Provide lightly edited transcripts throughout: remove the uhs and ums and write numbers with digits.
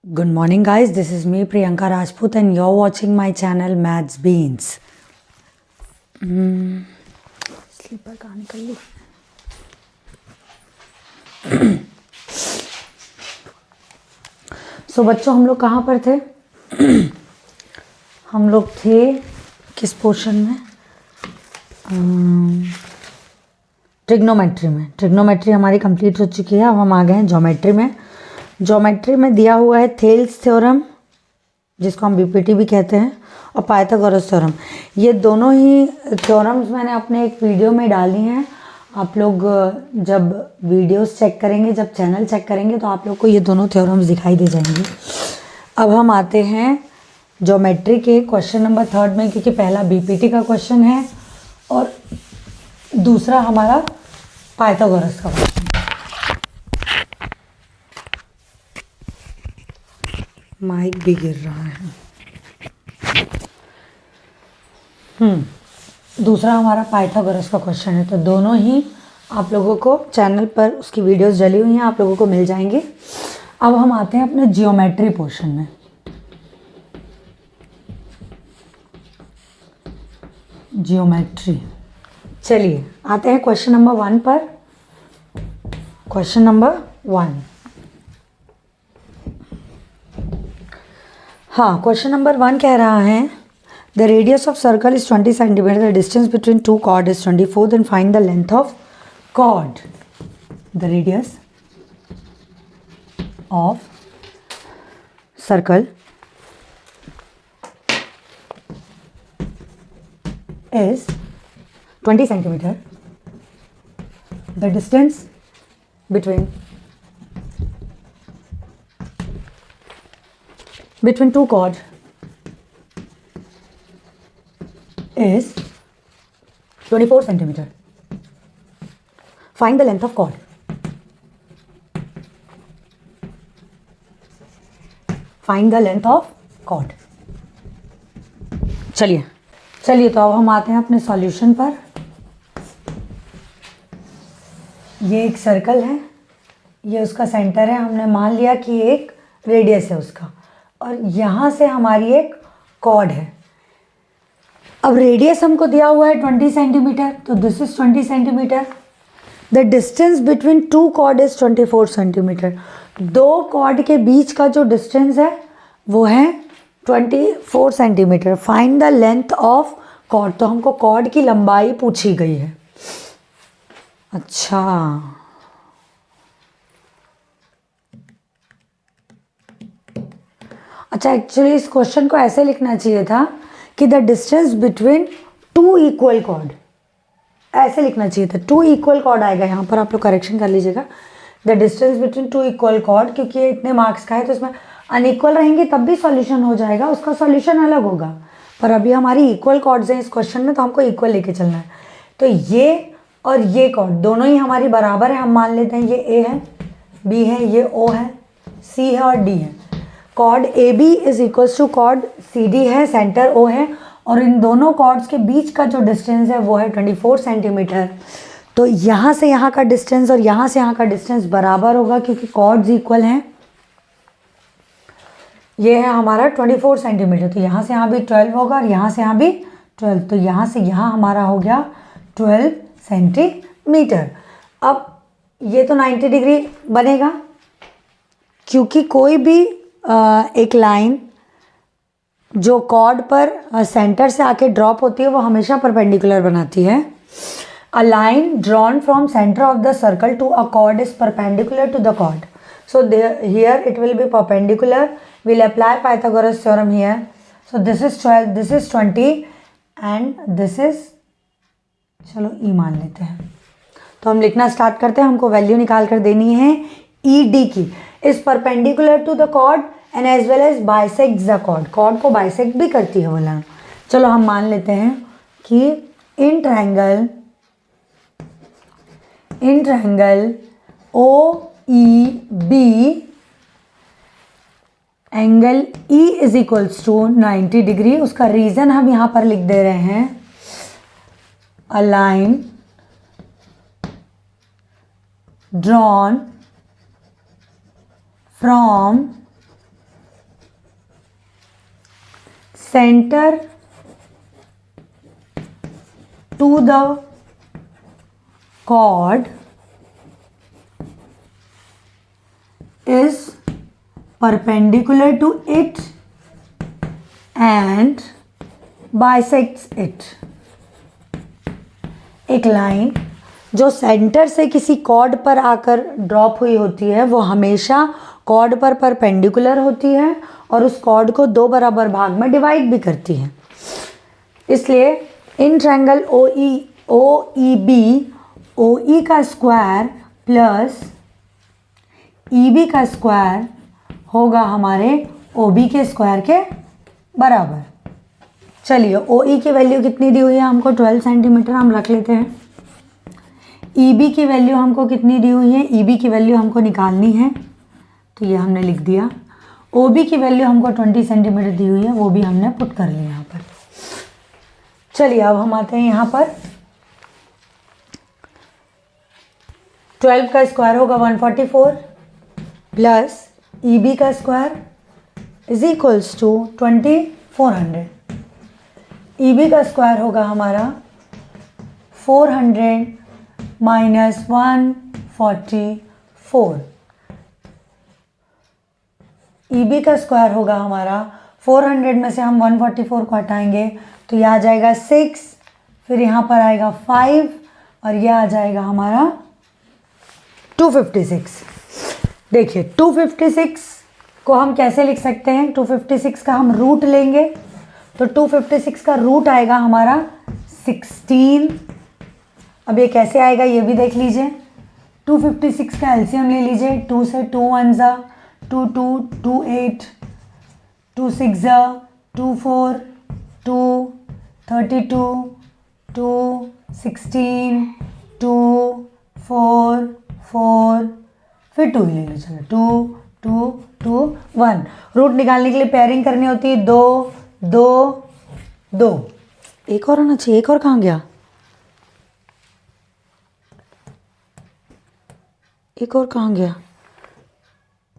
Good morning, guys. This is me, Priyanka Rajput, and you're watching my channel Maths Beans. Slipper कहाँ निकल ली? सो बच्चों, हम लोग कहाँ पर थे? हम लोग थे किस पोर्शन में? ट्रिग्नोमेट्री में। ट्रिग्नोमेट्री हमारी कंप्लीट हो चुकी है। अब हम आ गए हैं ज्योमेट्री में। ज्योमेट्री में दिया हुआ है थेल्स थ्योरम, जिसको हम बीपीटी भी कहते हैं, और पाइथागोरस थ्योरम। ये दोनों ही थ्योरम्स मैंने अपने एक वीडियो में डाली हैं। आप लोग जब वीडियोस चेक करेंगे, जब चैनल चेक करेंगे, तो आप लोग को ये दोनों थ्योरम्स दिखाई दे जाएंगे। अब हम आते हैं ज्योमेट्री के क्वेश्चन नंबर 3 में, क्योंकि पहला बीपीटी का क्वेश्चन है और दूसरा हमारा पाइथागोरस का क्वेश्चन। माइक भी गिर रहा है। दूसरा हमारा पाइथागोरस का क्वेश्चन है। तो दोनों ही आप लोगों को चैनल पर उसकी वीडियोस डली हुई हैं, आप लोगों को मिल जाएंगी। अब हम आते हैं अपने जियोमेट्री पोर्शन में। जियोमेट्री, चलिए आते हैं क्वेश्चन नंबर 1 पर। क्वेश्चन नंबर 1, हाँ, क्वेश्चन नंबर 1 कह रहा है the radius of circle is 20 centimetre, the distance between two chord is 24, then find the length of chord. The radius of circle is 20 centimeter. The distance between two chords is 24 centimeter. Find the length of chord. Find the length of chord. चलिए तो अब हम आते हैं अपने solution पर। ये एक सर्कल है, ये उसका सेंटर है। हमने मान लिया कि एक रेडियस है उसका, और यहाँ से हमारी एक कॉर्ड है। अब रेडियस हमको दिया हुआ है 20 सेंटीमीटर, तो this is 20 centimetre. The distance between two chord is 24 centimetre. दो कॉर्ड के बीच का जो डिस्टेंस है वो है 24 centimetre. Find the length of chord. तो हमको कॉर्ड की लंबाई पूछी गई है। अच्छा, एक्चुअली इस क्वेश्चन को ऐसे लिखना चाहिए था कि the distance between two equal cord, ऐसे लिखना चाहिए था। टू इक्वल कॉर्ड आएगा यहाँ पर, आप लोग करेक्शन कर लीजिएगा। The distance between two equal cord, क्योंकि ये इतने मार्क्स का है तो इसमें अनइक्वल रहेंगे तब भी सॉल्यूशन हो जाएगा, उसका सॉल्यूशन अलग होगा। पर अभी हमारी इक्वल कॉर्ड्स हैं इस क्वेश्चन में, तो हमको इक्वल लेके चलना है। तो ये और ये कॉर्ड दोनों ही हमारी बराबर है। हम मान लेते हैं ये ए है, बी है, ये ओ है, सी है और डी है। Chord A B is equals to chord C D है, सेंटर ओ है, और इन दोनों कॉर्ड्स के बीच का जो डिस्टेंस है वो है 24 सेंटीमीटर। तो यहाँ से यहाँ का डिस्टेंस और यहाँ से यहाँ का डिस्टेंस बराबर होगा, क्योंकि कॉर्ड्स इक्वल हैं। ये है हमारा 24 सेंटीमीटर, तो यहाँ से यहाँ भी 12 होगा और यहाँ से यहाँ भी 12, तो यहाँ से यहाँ हमारा हो गया 12 सेंटीमीटर। अब ये तो 90 डिग्री बनेगा, क्योंकि कोई भी एक लाइन जो कॉर्ड पर सेंटर से आके ड्रॉप होती है वो हमेशा परपेंडिकुलर बनाती है। A line drawn from centre of the circle to a chord is perpendicular to the chord, so here it will be perpendicular. We'll apply Pythagoras theorem here. So this is 12, this is 20 and this is, चलो E मान लेते हैं। तो हम लिखना start करते हैं। हमको वैल्यू निकाल कर देनी है ई डी की। Is perpendicular to the chord and as well as bisect the chord. Chord को बाइसेक्ट भी करती है वो लाइन। चलो हम मान लेते हैं कि in triangle O E B angle E is equals to 90 degree. उसका रीजन हम यहाँ पर लिख दे रहे हैं, a line drawn from center to the chord is perpendicular to it and bisects it। एक लाइन जो सेंटर से किसी कॉर्ड पर आकर ड्रॉप हुई होती है वो हमेशा कॉर्ड पर परपेंडिकुलर होती है और उस कॉर्ड को दो बराबर भाग में डिवाइड भी करती है। इसलिए इन ट्रायंगल ओ ई का स्क्वायर प्लस ई बी का स्क्वायर होगा हमारे ओ बी के स्क्वायर के बराबर। चलिए ओ ई की वैल्यू कितनी दी हुई है हमको 12 सेंटीमीटर हम रख लेते हैं। ई बी की वैल्यू हमको कितनी दी हुई है, ई बी की वैल्यू हमको निकालनी है तो ये हमने लिख दिया। ओ बी की वैल्यू हमको 20 सेंटीमीटर दी हुई है, वो भी हमने पुट कर लिया यहाँ पर। चलिए अब हम आते हैं यहाँ पर 12 का स्क्वायर होगा 144 प्लस ई बी का square is equals to 2400। E B का स्क्वायर होगा हमारा 400 माइनस 144। ई बी का स्क्वायर होगा हमारा 400 में से हम 144 को हटाएंगे तो यह आ जाएगा 6, फिर यहाँ पर आएगा 5 और यह आ जाएगा हमारा 256। देखिए 256 को हम कैसे लिख सकते हैं, 256 का हम रूट लेंगे तो 256 का रूट आएगा हमारा 16। अब ये कैसे आएगा ये भी देख लीजिए। 256 का एलसीएम ले लीजिए, 2 से 2 1 ज़ा 2 2 2 8 2 6 ज़ा 2 4 2 32 2 16 2 4 4 फिर 2 ही ले लो। चलो 2 2 2 1। रूट निकालने के लिए पेयरिंग करनी होती है 2 2 2। एक और आना चाहिए, एक और कहाँ गया, एक और कहाँ गया,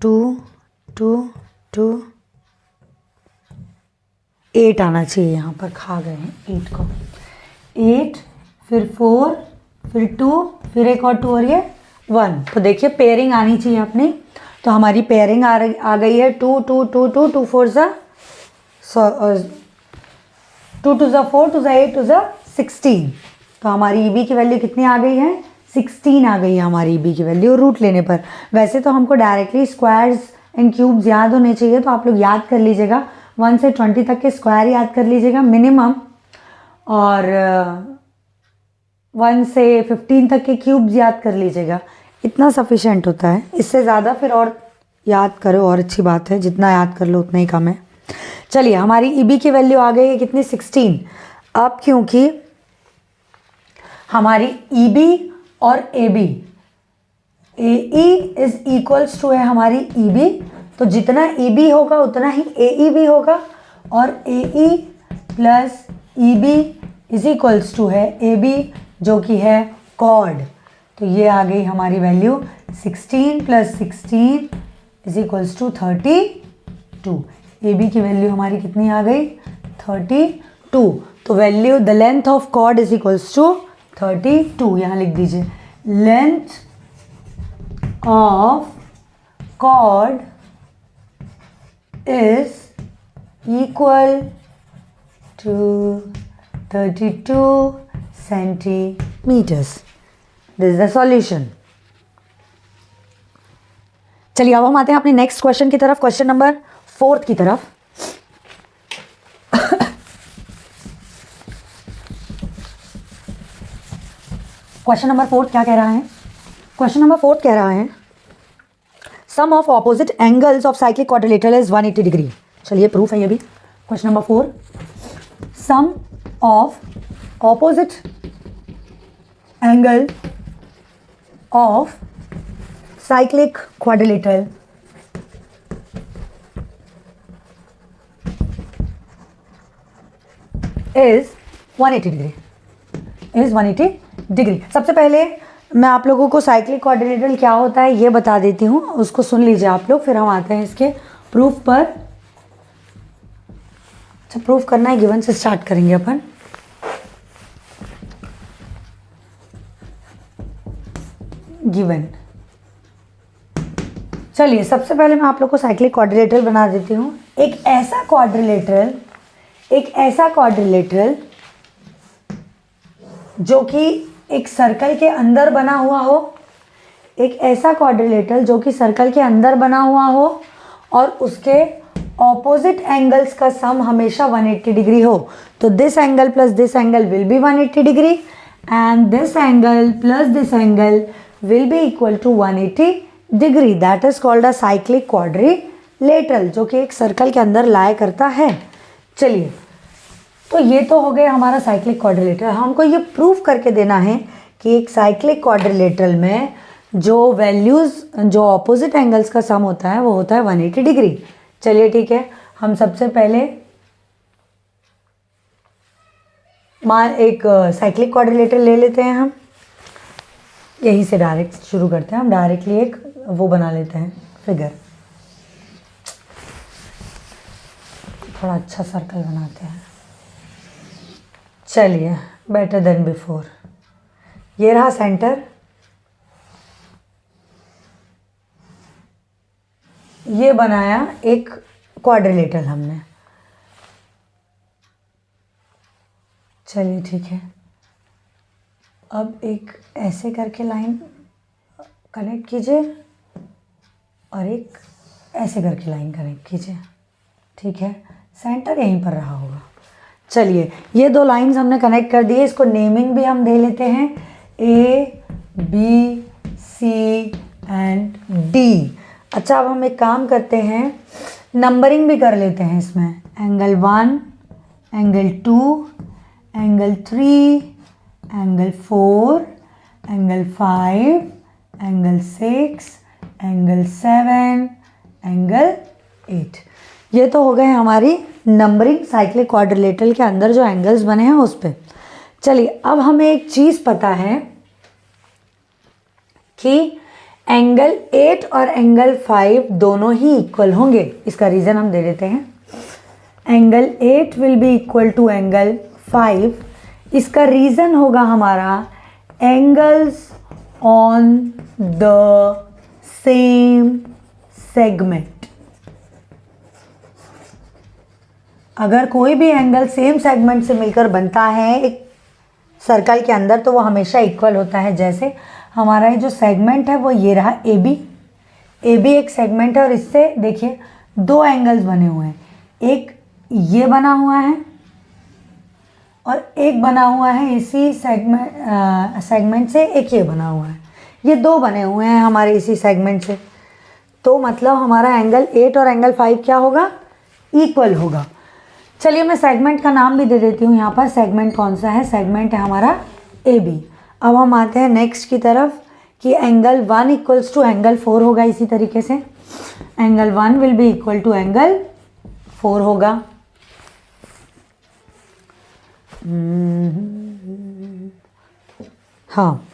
2 2 2 8 आना चाहिए, यहाँ पर खा गए हैं 8 को। 8 फिर 4 फिर 2 फिर एक और 2 और ये 1। तो देखिए पेयरिंग आनी चाहिए अपनी, तो हमारी पेयरिंग आ गई है 2 2 2 2 2 4 ज़ा 2 2 ज़ा 4 2 ज़ा 8 2 ज़ा 16। तो हमारी ई बी की वैल्यू कितनी आ गई है, 16 आ गई है हमारी ई बी की वैल्यू रूट लेने पर। वैसे तो हमको डायरेक्टली स्क्वायर्स एंड क्यूब्स याद होने चाहिए, तो आप लोग याद कर लीजिएगा 1 से 20 तक के स्क्वायर याद कर लीजिएगा मिनिमम, और 1 से 15 तक के क्यूब्स याद कर लीजिएगा, इतना सफिशेंट होता है। इससे ज़्यादा फिर और याद करो और अच्छी बात है, जितना याद कर लो उतना ही कम है। चलिए हमारी ई बी की वैल्यू आ गई है कितनी, 16। अब क्योंकि हमारी ई बी और A B A E is equals to है हमारी ई बी, तो जितना ई बी होगा उतना ही ए ई भी होगा, और A E plus E B is equals to है ए बी जो कि है कॉर्ड। तो ये आ गई हमारी value 16 plus 16 is equals to 32। A B की वैल्यू हमारी कितनी आ गई, 32। तो value the length of chord is equals to 32। यहाँ लिख दीजिए length of chord is equal to 32 centimetres. This is the solution. चलिए अब हम आते हैं अपने नेक्स्ट क्वेश्चन की तरफ, क्वेश्चन नंबर 4 की तरफ। क्वेश्चन नंबर 4 क्या कह रहा है, क्वेश्चन नंबर 4 कह रहा है sum of opposite angles of cyclic quadrilateral is 180 degree. चलिए प्रूफ है ये भी। Question number 4, sum of opposite angle of cyclic quadrilateral is 180 degree, is 180 degree. सबसे पहले मैं आप लोगों को साइक्लिक क्वाड्रिलेटरल क्या होता है ये बता देती हूँ, उसको सुन लीजिए आप लोग, फिर हम आते हैं इसके प्रूफ पर। अच्छा प्रूफ करना है, गिवन से स्टार्ट करेंगे अपन। गिवन, चलिए सबसे पहले मैं आप लोग को साइक्लिक क्वाड्रिलेटरल बना देती हूँ। एक ऐसा क्वाड्रिलेटरल जो कि एक सर्कल के अंदर बना हुआ हो, एक ऐसा क्वाड्रिलेटरल जो कि सर्कल के अंदर बना हुआ हो और उसके ऑपोजिट एंगल्स का सम हमेशा 180 डिग्री हो। तो this angle plus this angle will be 180 degree and this angle plus this angle will be equal to 180 degree. That is called a cyclic quadrilateral, जो कि एक सर्कल के अंदर लाया करता है। चलिए, तो ये तो हो गया हमारा साइक्लिक क्वाड्रिलेटरल। हमको ये प्रूफ करके देना है कि एक साइक्लिक क्वाड्रिलेटरल में जो वैल्यूज़, जो ऑपोजिट एंगल्स का सम होता है वो होता है 180 डिग्री। चलिए ठीक है, हम सबसे पहले एक साइक्लिक क्वाड्रिलेटरल ले लेते हैं। हम यहीं से डायरेक्ट शुरू करते हैं। हम डायरेक्टली एक वो बना लेते हैं फिगर, थोड़ा अच्छा सर्कल बनाते हैं। चलिए, बेटर देन बिफोर। ये रहा सेंटर, ये बनाया एक क्वाड्रिलेटरल हमने। चलिए ठीक है, अब एक ऐसे करके लाइन कनेक्ट कीजिए और एक ऐसे करके लाइन कनेक्ट कीजिए। ठीक है, सेंटर यहीं पर रहा होगा। चलिए, ये दो लाइंस हमने कनेक्ट कर दिए। इसको नेमिंग भी हम दे लेते हैं, A B C and D. अच्छा, अब हम एक काम करते हैं, नंबरिंग भी कर लेते हैं इसमें। Angle 1, angle 2, angle 3, angle 4, angle 5, angle 6, angle 7, angle 8। ये तो हो गए हमारी नंबरिंग साइक्लिक क्वाड्रिलेटरल के अंदर जो एंगल्स बने हैं उस पर। चलिए, अब हमें एक चीज़ पता है कि एंगल 8 और एंगल 5 दोनों ही इक्वल होंगे। इसका रीज़न हम दे देते हैं। Angle 8 will be equal to angle 5। इसका रीज़न होगा हमारा angles on the same segment. अगर कोई भी एंगल सेम सेगमेंट से मिलकर बनता है एक सर्कल के अंदर तो वो हमेशा इक्वल होता है। जैसे हमारा ये जो सेगमेंट है वो ये रहा ए बी एक सेगमेंट है और इससे देखिए दो एंगल्स बने हुए हैं, एक ये बना हुआ है और एक बना हुआ है इसी सेगमेंट से, एक ये बना हुआ है। ये दो बने हुए हैं हमारे इसी सेगमेंट से, तो मतलब हमारा एंगल 8 और एंगल 5 क्या होगा, इक्वल होगा। चलिए, मैं सेगमेंट का नाम भी दे देती हूँ यहाँ पर। सेगमेंट कौन सा है, सेगमेंट है हमारा ए बी। अब हम आते हैं नेक्स्ट की तरफ कि एंगल 1 इक्वल्स टू एंगल 4 होगा। इसी तरीके से angle 1 will be equal to angle 4 होगा। हाँ,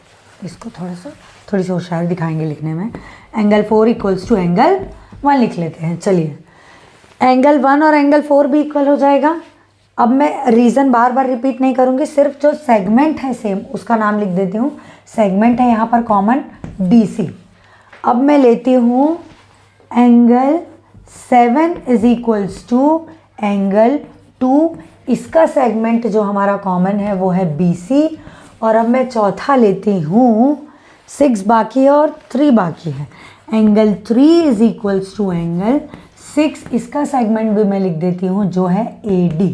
इसको थोड़ी सी होशियार दिखाएंगे लिखने में। एंगल 4 इक्वल्स टू एंगल 1 लिख लेते हैं। चलिए, एंगल 1 और एंगल 4 भी इक्वल हो जाएगा। अब मैं रीज़न बार बार रिपीट नहीं करूँगी, सिर्फ जो सेगमेंट है सेम उसका नाम लिख देती हूँ। सेगमेंट है यहाँ पर कॉमन DC। अब मैं लेती हूँ angle 7 is equals to angle 2। इसका सेगमेंट जो हमारा कॉमन है वो है BC। और अब मैं चौथा लेती हूँ, 6 बाकी है और 3 बाकी है। Angle 3 is equals to angle 6। इसका सेगमेंट भी मैं लिख देती हूँ जो है AD।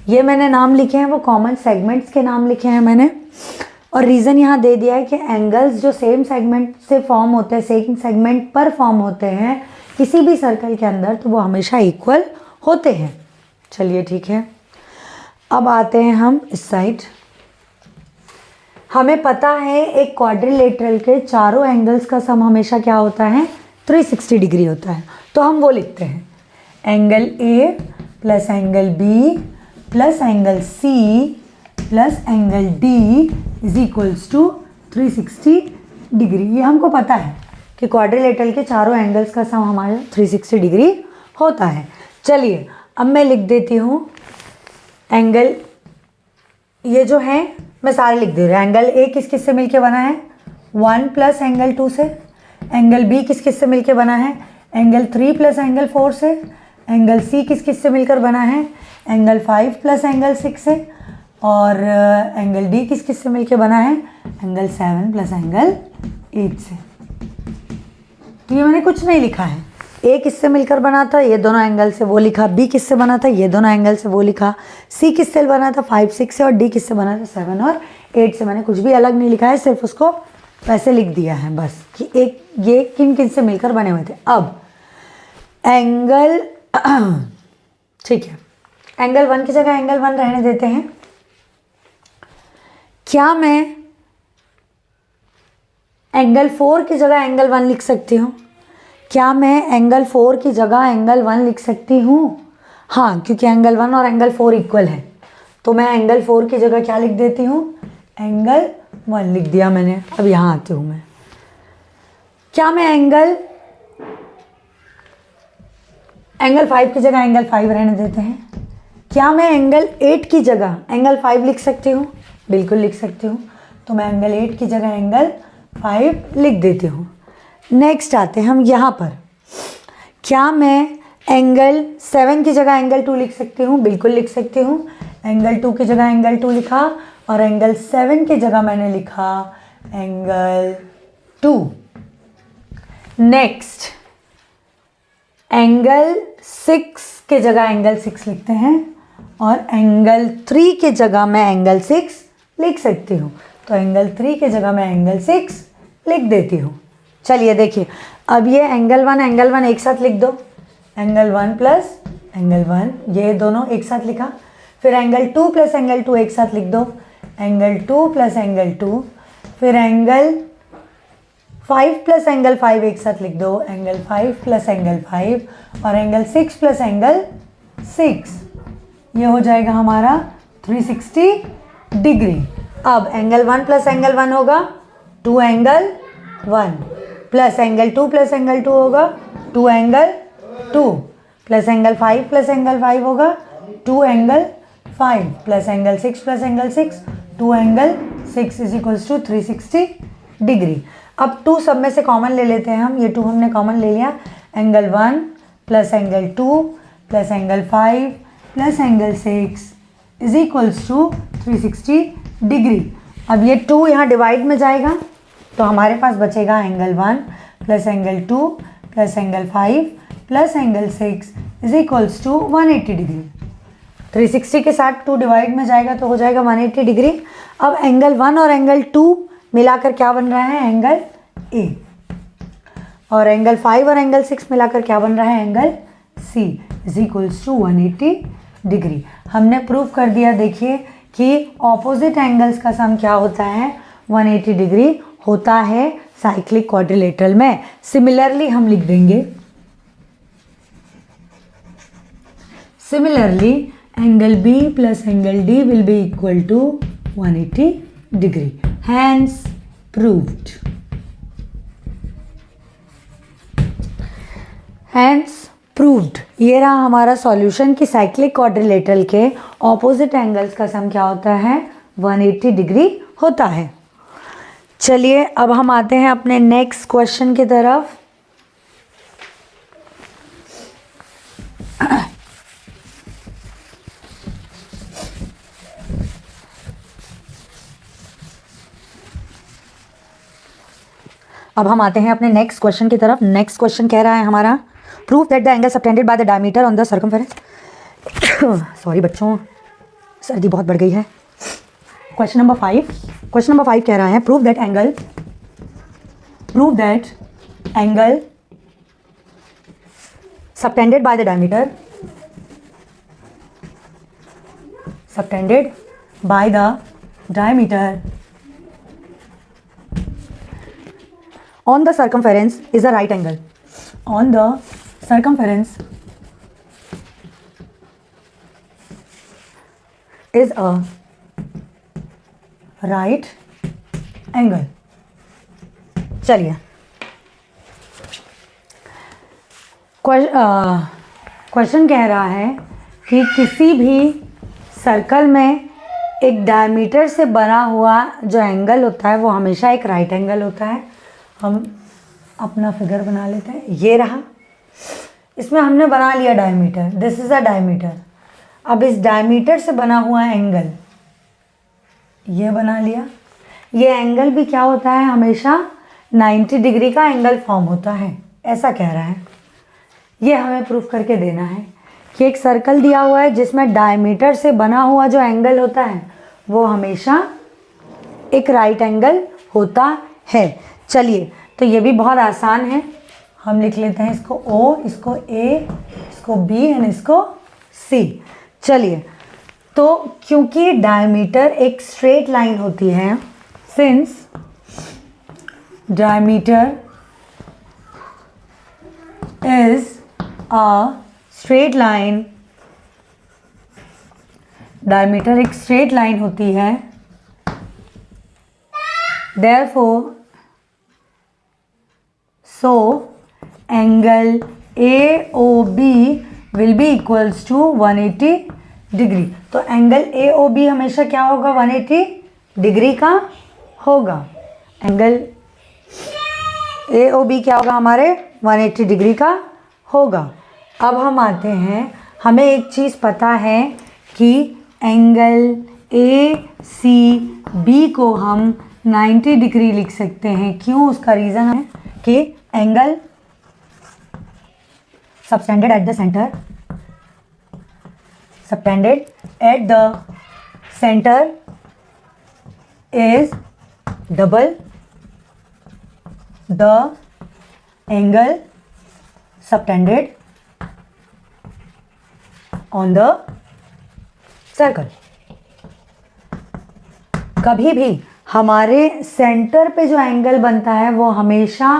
ये मैंने नाम लिखे हैं वो कॉमन सेगमेंट्स के नाम लिखे हैं मैंने, और रीज़न यहाँ दे दिया है कि एंगल्स जो सेम सेगमेंट से फॉर्म होते हैं, सेम सेगमेंट पर फॉर्म होते हैं किसी भी सर्कल के अंदर, तो वो हमेशा इक्वल होते हैं। चलिए ठीक है, अब आते हैं हम इस साइड। हमें पता है एक क्वाड्रिलेटरल के चारों एंगल्स का सम हमेशा क्या होता है, 360 डिग्री होता है। तो हम वो लिखते हैं, angle A plus angle B plus angle C plus angle D is equals to 360 degree. ये हमको पता है कि क्वाड्रिलेटरल के चारों एंगल्स का सम हमारा 360 डिग्री होता है। चलिए, अब मैं लिख देती हूँ एंगल ये जो है मैं सारे लिख दे रही हूँ। एंगल ए किस किस से मिलके बना है, 1 प्लस एंगल 2 से। एंगल बी किस किस से मिलके बना है, एंगल 3 प्लस एंगल 4 से। एंगल सी किस किस से मिलकर बना है, एंगल 5 प्लस एंगल 6 से। और एंगल डी किस किस से मिलके बना है, एंगल 7 प्लस एंगल 8 से। तो ये मैंने कुछ नहीं लिखा है। ए किससे मिलकर बना था, ये दोनों एंगल से, वो लिखा। बी किससे बना था, ये दोनों एंगल से, वो लिखा। सी किससे बना था, 5 6 से। और डी किससे बना था, 7 और 8 से। मैंने कुछ भी अलग नहीं लिखा है, सिर्फ उसको वैसे लिख दिया है बस कि एक ये किन किन से मिलकर बने हुए थे। अब एंगल ठीक है, एंगल 1 की जगह एंगल 1 रहने देते हैं। क्या मैं एंगल 4 की जगह एंगल 1 लिख सकती हूँ? क्या मैं एंगल 4 की जगह एंगल 1 लिख सकती हूँ? हाँ, क्योंकि एंगल 1 और एंगल 4 इक्वल है, तो मैं एंगल 4 की जगह क्या लिख देती हूँ, एंगल 1 लिख दिया मैंने। अब यहाँ आती हूँ मैं। क्या मैं एंगल 5 की जगह एंगल 5 रहने देते हैं। क्या मैं एंगल 8 की जगह एंगल 5 लिख सकती हूँ? बिल्कुल लिख सकती हूँ। तो मैं एंगल 8 की जगह एंगल 5 लिख देती हूँ। नेक्स्ट आते हैं हम यहाँ पर। क्या मैं एंगल 7 की जगह एंगल 2 लिख सकती हूँ? बिल्कुल लिख सकती हूँ। एंगल 2 की जगह एंगल 2 लिखा और एंगल 7 की जगह मैंने लिखा एंगल 2। नेक्स्ट, एंगल 6 के जगह एंगल 6 लिखते हैं और एंगल 3 के जगह मैं एंगल 6 लिख सकती हूँ। तो एंगल 3 के जगह मैं एंगल 6 लिख देती हूँ। चलिए देखिए, अब ये एंगल 1 एक साथ लिख दो। एंगल 1 प्लस एंगल 1, ये दोनों एक साथ लिखा। फिर एंगल 2 प्लस एंगल 2 एक साथ लिख दो। Angle 2 plus angle 2। फिर एंगल 5 प्लस एंगल 5 एक साथ लिख दो। एंगल 5 प्लस एंगल 5 और एंगल 6 प्लस एंगल 6। ये हो जाएगा हमारा 360 डिग्री। अब एंगल 1 प्लस एंगल 1 होगा 2 angle 1 plus angle 2 plus angle 2 होगा 2 angle 2 plus angle 5 plus angle 5 होगा 2 angle 5 plus angle 6 plus angle 6 2 angle 6 is equals to 360 degree. अब 2 सब में से कॉमन ले लेते हैं हम। ये 2 हमने कॉमन ले लिया। Angle 1 plus angle 2 plus angle 5 plus angle 6 is equals to 360 degree. अब ये 2 यहाँ डिवाइड में जाएगा तो हमारे पास बचेगा angle 1 plus angle 2 plus angle 5 plus angle 6 is equals to 180 degree. 360 के साथ 2 डिवाइड में जाएगा तो हो जाएगा 180 डिग्री। अब एंगल 1 और एंगल 2 मिलाकर क्या बन रहा है, एंगल ए। और एंगल 5 और एंगल 6 मिलाकर क्या बन रहा है, angle C is equals to 180 degree. हमने प्रूव कर दिया, देखिए कि ऑपोजिट एंगल्स का सम क्या होता है, 180 डिग्री होता है साइक्लिक क्वाड्रिलेटरल में। सिमिलरली हम लिख देंगे, similarly angle B plus angle D will be equal to 180 degree. Hence proved. Hence proved. ये रहा हमारा सॉल्यूशन कि साइक्लिक क्वाड्रिलेटरल के ऑपोजिट एंगल्स का सम क्या होता है, 180 डिग्री होता है। चलिए अब हम आते हैं अपने नेक्स्ट क्वेश्चन की तरफ। अब हम आते हैं अपने नेक्स्ट क्वेश्चन की तरफ। नेक्स्ट क्वेश्चन कह रहा है हमारा, prove that the angle subtended by the diameter on the circumference. Sorry बच्चों, सर्दी बहुत बढ़ गई है। क्वेश्चन नंबर 5 कह रहा है, prove that angle subtended by the diameter on the circumference is a right angle. On the circumference is a right angle. चलिए क्वेश्चन कह रहा है कि किसी भी सर्कल में एक डायमीटर से बना हुआ जो एंगल होता है वो हमेशा एक राइट एंगल होता है। हम अपना फिगर बना लेते हैं, ये रहा। इसमें हमने बना लिया diameter, this is a diameter. अब इस डायमीटर से बना हुआ एंगल ये बना लिया। ये एंगल भी क्या होता है, हमेशा 90 डिग्री का एंगल फॉर्म होता है, ऐसा कह रहा है। ये हमें प्रूफ करके देना है कि एक सर्कल दिया हुआ है जिसमें डायमीटर से बना हुआ जो एंगल होता है वो हमेशा एक राइट एंगल होता है। चलिए, तो ये भी बहुत आसान है, हम लिख लेते हैं इसको O, इसको A, इसको B एंड इसको C। चलिए, तो क्योंकि डायमीटर एक स्ट्रेट लाइन होती है, since diameter is a straight line, diameter एक स्ट्रेट लाइन होती है, therefore so angle AOB will be equals to 180 degree. तो एंगल AOB हमेशा क्या होगा, 180 डिग्री का होगा। एंगल AOB क्या होगा हमारे, 180 डिग्री का होगा। अब हम आते हैं, हमें एक चीज़ पता है कि एंगल ACB को हम 90 डिग्री लिख सकते हैं। क्यों, उसका रीज़न है कि angle subtended at the center, subtended at the center is double the angle subtended on the circle। कभी भी हमारे सेंटर पे जो एंगल बनता है वो हमेशा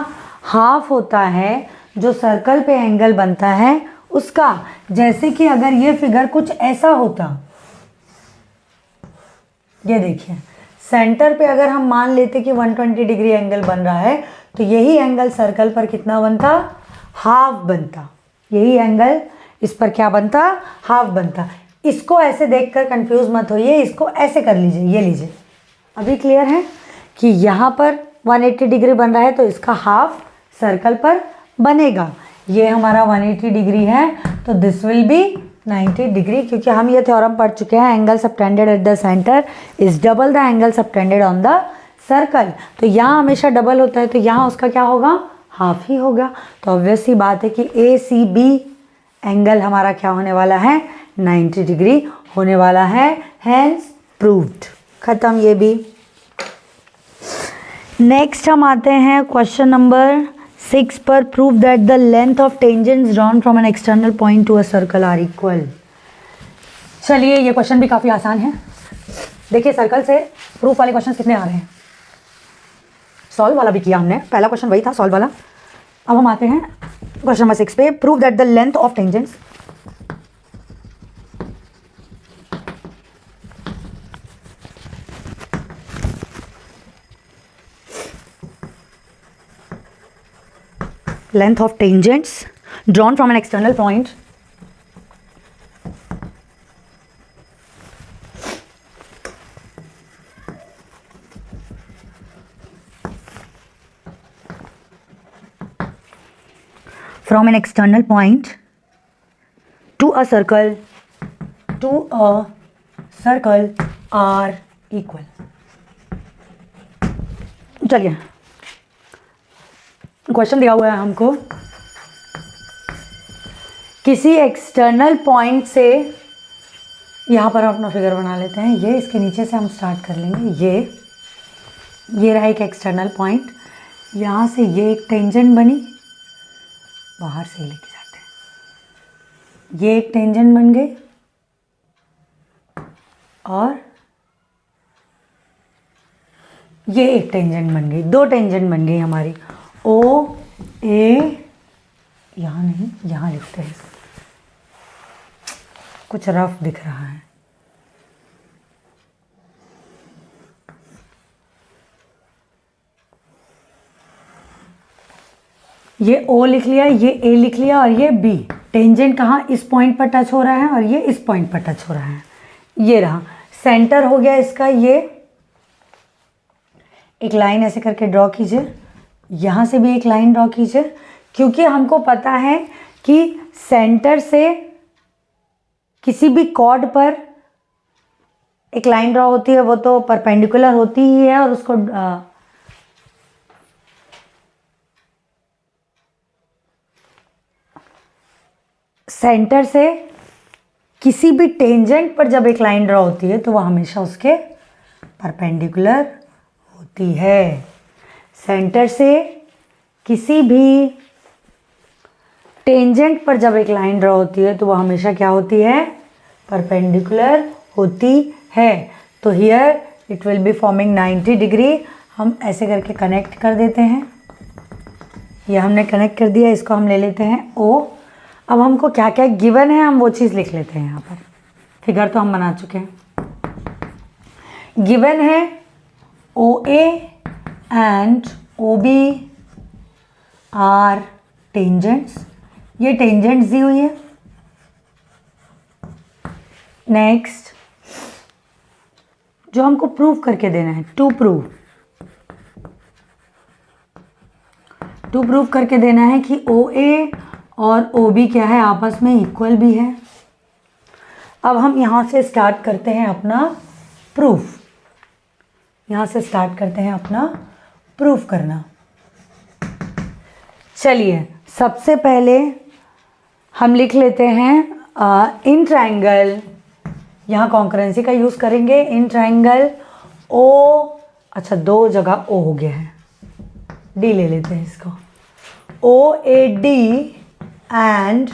हाफ होता है जो सर्कल पे एंगल बनता है उसका। जैसे कि अगर ये फिगर कुछ ऐसा होता, ये देखिए, सेंटर पे अगर हम मान लेते कि 120 डिग्री एंगल बन रहा है तो यही एंगल सर्कल पर कितना बनता, हाफ बनता। यही एंगल इस पर क्या बनता, हाफ बनता। इसको ऐसे देखकर कंफ्यूज मत होइए, इसको ऐसे कर लीजिए, ये लीजिए। अभी क्लियर है कि यहाँ पर 180 डिग्री बन रहा है तो इसका हाफ सर्कल पर बनेगा। ये हमारा 180 डिग्री है तो दिस विल बी 90 डिग्री, क्योंकि हम ये थ्योरम पढ़ चुके हैं, angle subtended at the centre is double the angle subtended on the circle. तो यहाँ हमेशा डबल होता है तो यहाँ उसका क्या होगा, हाफ ही होगा। तो ऑब्वियस सी बात है कि ACB एंगल हमारा क्या होने वाला है, 90 डिग्री होने वाला है। हैंस प्रूव्ड, खत्म ये भी। नेक्स्ट हम आते हैं क्वेश्चन नंबर 6 पर। Prove that the length of tangents drawn from an external point to a circle are equal. चलिए, ये क्वेश्चन भी काफ़ी आसान है। देखिए, सर्कल से प्रूफ वाले क्वेश्चन कितने आ रहे हैं। सॉल्व वाला भी किया हमने, पहला क्वेश्चन वही था सॉल्व वाला। अब हम आते हैं क्वेश्चन नंबर 6 पे। Prove that the length of tangents length of tangents drawn from an external point from an external point to a circle are equal। चलिए, क्वेश्चन दिया हुआ है हमको, किसी एक्सटर्नल पॉइंट से, यहाँ पर हम अपना फिगर बना लेते हैं। ये इसके नीचे से हम स्टार्ट कर लेंगे। ये रहा एक एक्सटर्नल पॉइंट, यहाँ से ये एक टेंजेंट बनी, बाहर से लेके जाते हैं, ये एक टेंजेंट बन गई और ये एक टेंजेंट बन गई। दो टेंजेंट बन गई हमारी। OA, यहाँ नहीं, यहाँ लिखते हैं, कुछ रफ दिख रहा है। ये O लिख लिया, ये A लिख लिया और ये B। टेंजेंट कहाँ, इस पॉइंट पर टच हो रहा है और ये इस पॉइंट पर टच हो रहा है। ये रहा सेंटर हो गया इसका, ये एक लाइन ऐसे करके ड्रॉ कीजिए, यहाँ से भी एक लाइन ड्रॉ कीजिए, क्योंकि हमको पता है कि सेंटर से किसी भी कॉर्ड पर एक लाइन ड्रॉ होती है, वो तो परपेंडिकुलर होती ही है, और उसको सेंटर से किसी भी टेंजेंट पर जब एक लाइन ड्रॉ होती है तो वह हमेशा उसके परपेंडिकुलर होती है। सेंटर से किसी भी टेंजेंट पर जब एक लाइन ड्रॉ होती है तो वह हमेशा क्या होती है, परपेंडिकुलर होती है। तो here it will be forming 90 degree. हम ऐसे करके कनेक्ट कर देते हैं, ये हमने कनेक्ट कर दिया, इसको हम ले लेते हैं O। अब हमको क्या क्या गिवन है हम वो चीज़ लिख लेते हैं। यहाँ पर फिगर तो हम बना चुके हैं। गिवन है OA and OB are tangents, ये टेंजेंट्स दी हुई है। नेक्स्ट जो हमको प्रूव करके देना है, टू प्रूव करके देना है कि OA और OB क्या है, आपस में इक्वल भी है। अब हम यहाँ से स्टार्ट करते हैं अपना प्रूफ, यहाँ से स्टार्ट करते हैं अपना प्रूफ करना। चलिए सबसे पहले हम लिख लेते हैं इन ट्रायंगल, यहाँ कॉन्करेंसी का यूज़ करेंगे। इन ट्रायंगल O, अच्छा दो जगह O हो गया है, D ले लेते हैं इसको, OAD and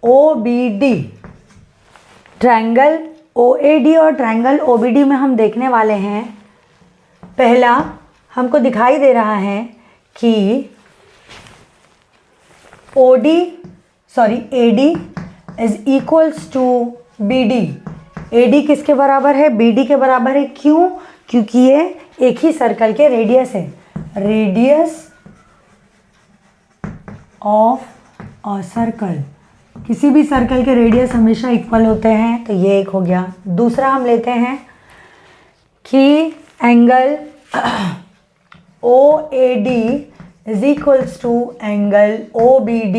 OBD। Triangle OAD और ट्रायंगल OBD में हम देखने वाले हैं, पहला हमको दिखाई दे रहा है कि AD is equals to BD। AD किसके बराबर है, BD के बराबर है। क्यों? क्योंकि ये एक ही सर्कल के रेडियस है, रेडियस ऑफ अ सर्कल। किसी भी सर्कल के रेडियस हमेशा इक्वल होते हैं, तो ये एक हो गया। दूसरा हम लेते हैं कि angle OAD is equals to angle OBD,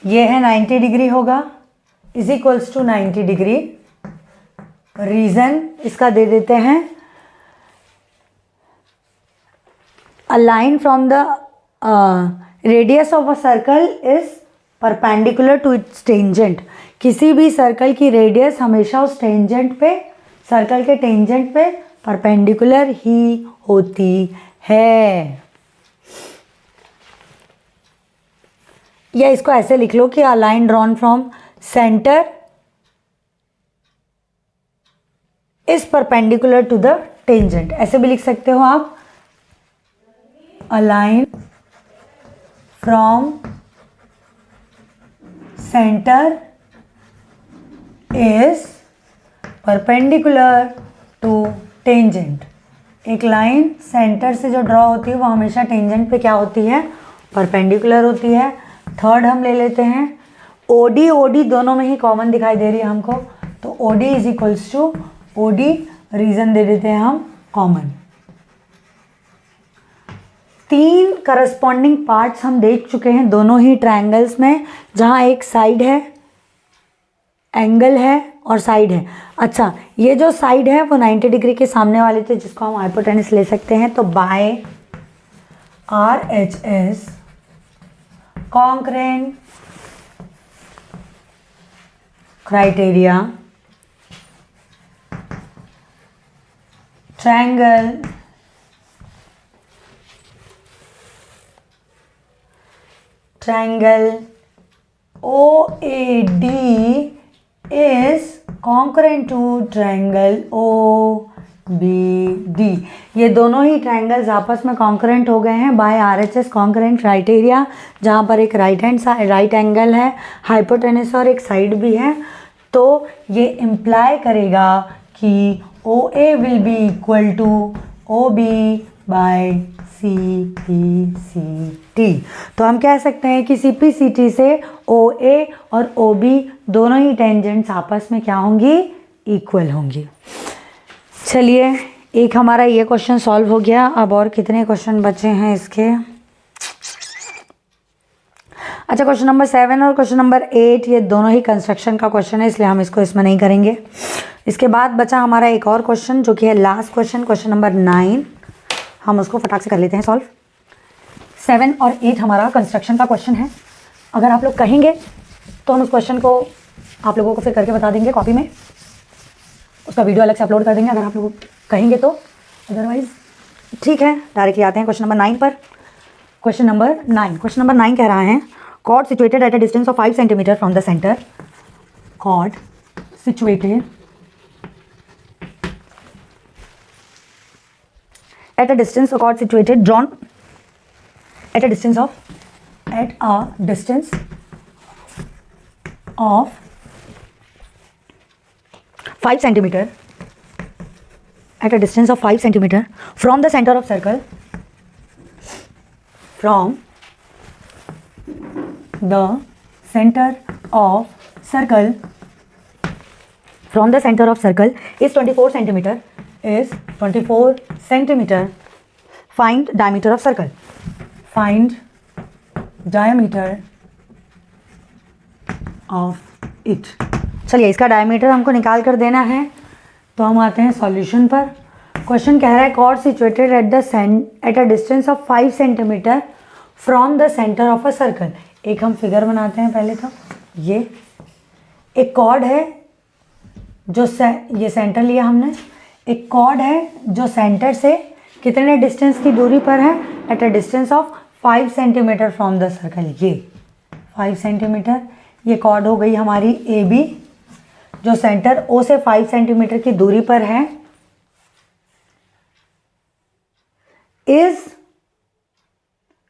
ये है 90 डिग्री होगा, is equals to 90 degree. Reason इसका दे देते हैं, a line from the radius of a circle is perpendicular to its tangent. किसी भी सर्कल की रेडियस हमेशा उस टेंजेंट पे, सर्कल के टेंजेंट पे परपेंडिकुलर ही होती है। या इसको ऐसे लिख लो कि a line drawn from centre is perpendicular to the tangent, ऐसे भी लिख सकते हो आप। A line from centre is perpendicular to tangent. एक लाइन सेंटर से जो ड्रॉ होती है वो हमेशा टेंजेंट पे क्या होती है, परपेंडिकुलर होती है। थर्ड हम ले लेते हैं OD दोनों में ही कॉमन दिखाई दे रही है हमको, तो OD is equals to OD, reason दे देते हैं हम कॉमन। तीन करस्पॉन्डिंग पार्ट्स हम देख चुके हैं दोनों ही ट्रायंगल्स में, जहाँ एक साइड है, एंगल है और साइड है। अच्छा, ये जो साइड है वो 90 डिग्री के सामने वाले थे, जिसको हम हाइपोटेनस ले सकते हैं। तो by RHS concurrent criteria triangle OAD is congruent to triangle OBD। ये दोनों ही ट्रायंगल्स आपस में कॉन्करेंट हो गए हैं बाय RHS कॉन्करेंट क्राइटेरिया, जहाँ पर एक राइट एंगल है, हाइपोटेनस और एक साइड भी है। तो ये इम्प्लाई करेगा कि OA will be equal to OB by C P C T. तो हम कह सकते हैं कि सी पी सी टी से ओ ए और ओ बी दोनों ही टेंजेंट्स आपस में क्या होंगी, इक्वल होंगी। चलिए, एक हमारा ये क्वेश्चन सॉल्व हो गया। अब और कितने क्वेश्चन बचे हैं इसके? अच्छा, क्वेश्चन नंबर 7 और क्वेश्चन नंबर 8 ये दोनों ही कंस्ट्रक्शन का क्वेश्चन है, इसलिए हम इसको इसमें नहीं करेंगे। इसके बाद बचा हमारा एक और क्वेश्चन जो कि है लास्ट क्वेश्चन, क्वेश्चन नंबर 9। हम उसको फटाक से कर लेते हैं सॉल्व। 7 और 8 हमारा कंस्ट्रक्शन का क्वेश्चन है। अगर आप लोग कहेंगे तो हम उस क्वेश्चन को आप लोगों को फिर करके बता देंगे कॉपी में, उसका वीडियो अलग से अपलोड कर देंगे अगर आप लोग कहेंगे तो। अदरवाइज ठीक है, डायरेक्टली आते हैं क्वेश्चन नंबर 9 पर। क्वेश्चन नंबर 9 कह रहा है chord situated at a distance of 5 centimeter from the center, chord situated at a distance of 5 centimeter from the center of circle, is 24 centimeter. Find diameter of circle. Find diameter of it. चलिए, इसका diameter हमको निकाल कर देना है, तो हम आते हैं सॉल्यूशन पर। क्वेश्चन कह रहा है chord situated at a distance of 5 centimeter from the center of a circle। एक हम फिगर बनाते हैं पहले। तो ये एक कॉर्ड है जो ये सेंटर लिया हमने। एक कॉर्ड है जो सेंटर से कितने डिस्टेंस की दूरी पर है, at a distance of 5 centimetre from the circle. ये 5 सेंटीमीटर, ये कॉर्ड हो गई हमारी ए बी जो सेंटर ओ से 5 सेंटीमीटर की दूरी पर है, इज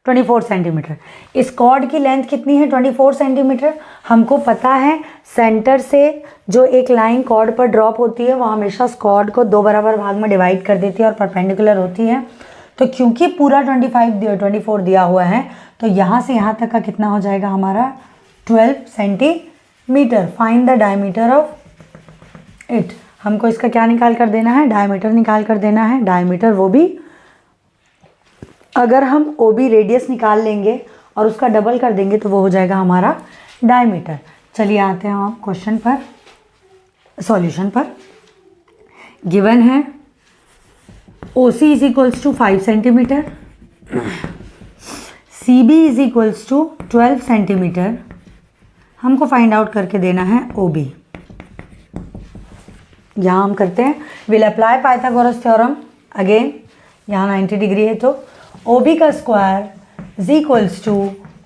24 सेंटीमीटर। इस कॉर्ड की लेंथ कितनी है? 24 सेंटीमीटर। हमको पता है सेंटर से जो एक लाइन कॉर्ड पर ड्रॉप होती है वो हमेशा उस कॉर्ड को 2 बराबर भाग में डिवाइड कर देती है और परपेंडिकुलर होती है। तो क्योंकि पूरा 24 दिया हुआ है, तो यहाँ से यहाँ तक का कितना हो जाएगा हमारा 12 centimetre. Find the diameter of it. हमको इसका क्या निकाल कर देना है? डायमीटर निकाल कर देना है। डायमीटर वो भी अगर हम ओ बी रेडियस निकाल लेंगे और उसका डबल कर देंगे तो वो हो जाएगा हमारा डायमीटर। चलिए आते हैं हम क्वेश्चन पर, सॉल्यूशन पर। गिवन है O C is equals to 5 centimetre, C B is equals to 12 centimetre. हमको फाइंड आउट करके देना है ओ बी। यहाँ हम करते हैं, will apply Pythagoras theorem again. यहाँ 90 डिग्री है तो ओ बी का square is equals to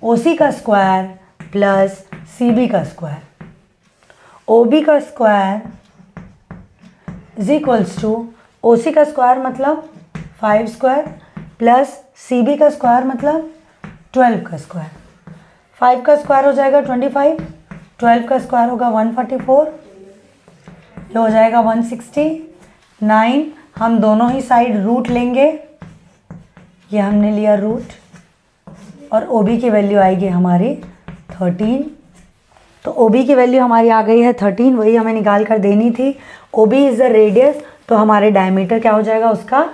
O C का स्क्वायर प्लस सी बी का स्क्वायर। ओ बी का square is equals to O C का स्क्वायर मतलब 5 स्क्वायर प्लस सी बी का स्क्वायर मतलब 12 का स्क्वायर। 5 का स्क्वायर हो जाएगा 25, 12 का स्क्वायर होगा 144, ये हो जाएगा 169। हम दोनों ही साइड रूट लेंगे, ये हमने लिया रूट, और ओ बी की वैल्यू आएगी हमारी 13। तो ओ बी की वैल्यू हमारी आ गई है 13, वही हमें निकाल कर देनी थी। O B is the radius, तो हमारे डायमीटर क्या हो जाएगा? उसका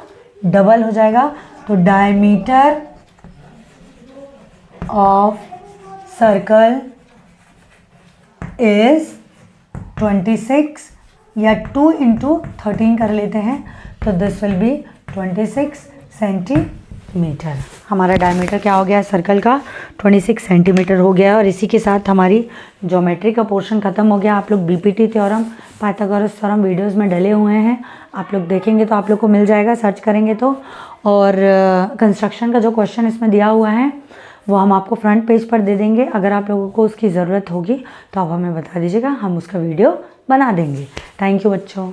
डबल हो जाएगा। तो डायमीटर ऑफ सर्कल इज 26, या 2 इंटू 13 कर लेते हैं, तो दिस विल बी 26 सेंटीमीटर। हमारा डायमीटर क्या हो गया सर्कल का? 26 सेंटीमीटर हो गया। और इसी के साथ हमारी ज्योमेट्री का पोर्शन ख़त्म हो गया। आप लोग BPT theorem, Pythagoras theorem videos में डले हुए हैं, आप लोग देखेंगे तो आप लोग को मिल जाएगा, सर्च करेंगे तो। और कंस्ट्रक्शन का जो क्वेश्चन इसमें दिया हुआ है वो हम आपको फ्रंट पेज पर दे देंगे। अगर आप लोगों को उसकी ज़रूरत होगी तो आप हमें बता दीजिएगा, हम उसका वीडियो बना देंगे। थैंक यू बच्चों।